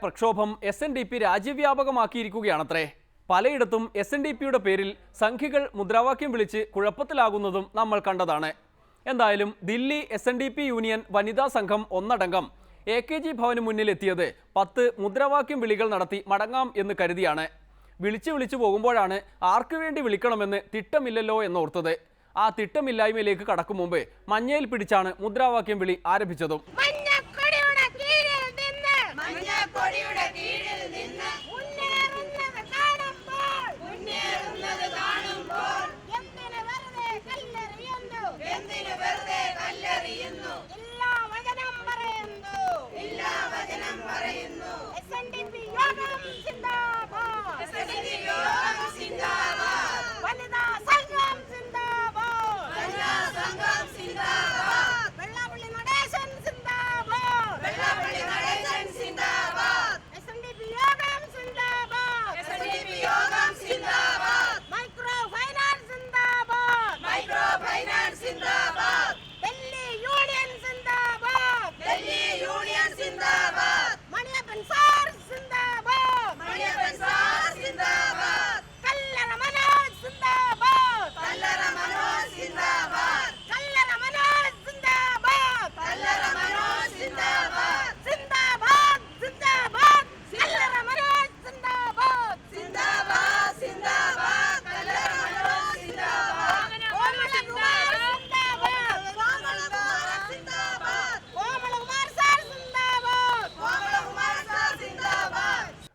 പ്രക്ഷോഭം SNDP രാജ്യവ്യാപകമാക്കിയിരിക്കുകയാണത്രേ. പലയിടത്തും SNDPയുടെ പേരിൽ സംഘികൾ മുദ്രാവാക്യം വിളിച്ച് കുഴപ്പത്തിലാകുന്നതും നമ്മൾ കണ്ടതാണ്. എന്തായാലും ദില്ലി SNDP യൂണിയൻ വനിതാ സംഘം ഒന്നടങ്കം AKG ഭവന് മുന്നിലെത്തിയത് 10 മുദ്രാവാക്യം വിളികൾ നടത്തി മടങ്ങാം എന്ന് കരുതിയാണ്. വിളിച്ചു പോകുമ്പോഴാണ് ആർക്കു വേണ്ടി വിളിക്കണമെന്ന് തിട്ടമില്ലല്ലോ എന്നോർത്തത്. ആ തിട്ടമില്ലായ്മയിലേക്ക് കടക്കും മുമ്പ് മഞ്ഞയിൽ പിടിച്ചാണ് മുദ്രാവാക്യം വിളി ആരംഭിച്ചതും.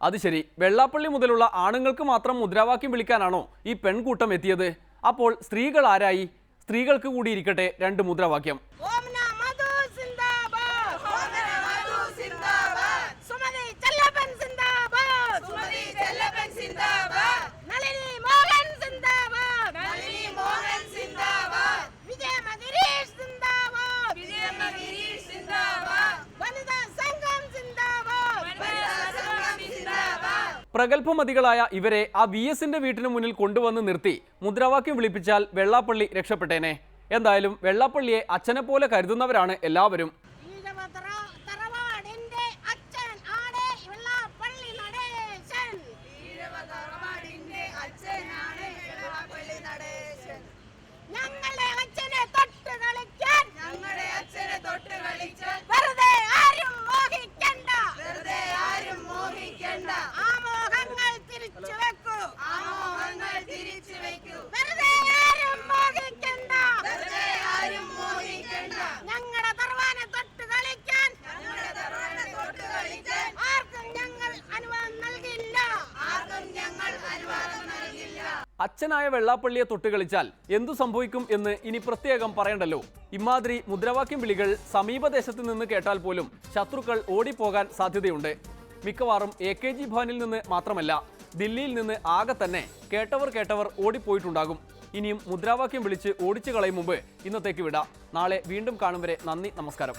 അത് ശരി, വെള്ളാപ്പള്ളി മുതലുള്ള ആണുങ്ങൾക്ക് മാത്രം മുദ്രാവാക്യം വിളിക്കാനാണോ ഈ പെൺകൂട്ടം എത്തിയത്? അപ്പോൾ സ്ത്രീകൾ ആരായി? സ്ത്രീകൾക്ക് കൂടി ഇരിക്കട്ടെ 2 മുദ്രാവാക്യം. പ്രഗത്ഭമതികളായ ഇവരെ ആ VSന്റെ വീട്ടിന് മുന്നിൽ കൊണ്ടുവന്ന് നിർത്തി മുദ്രാവാക്യം വിളിപ്പിച്ചാൽ വെള്ളാപ്പള്ളി രക്ഷപ്പെട്ടേനെ. എന്തായാലും വെള്ളാപ്പള്ളിയെ അച്ഛനെ പോലെ കരുതുന്നവരാണ് എല്ലാവരും. അച്ഛനായ വെള്ളാപ്പള്ളിയെ തൊട്ട് കളിച്ചാൽ എന്തു സംഭവിക്കും എന്ന് ഇനി പ്രത്യേകം പറയണ്ടല്ലോ. ഇമാതിരി മുദ്രാവാക്യം വിളികൾ സമീപദേശത്ത് നിന്ന് കേട്ടാൽ പോലും ശത്രുക്കൾ ഓടിപ്പോകാൻ സാധ്യതയുണ്ട്. മിക്കവാറും AKG ഭവനിൽ നിന്ന് മാത്രമല്ല, ദില്ലിയിൽ നിന്ന് ആകെ തന്നെ കേട്ടവർ ഓടിപ്പോയിട്ടുണ്ടാകും. ഇനിയും മുദ്രാവാക്യം വിളിച്ച് ഓടിച്ചു കളയും മുമ്പ് ഇന്നത്തേക്ക് വിടാം. നാളെ വീണ്ടും കാണും വരെ നന്ദി, നമസ്കാരം.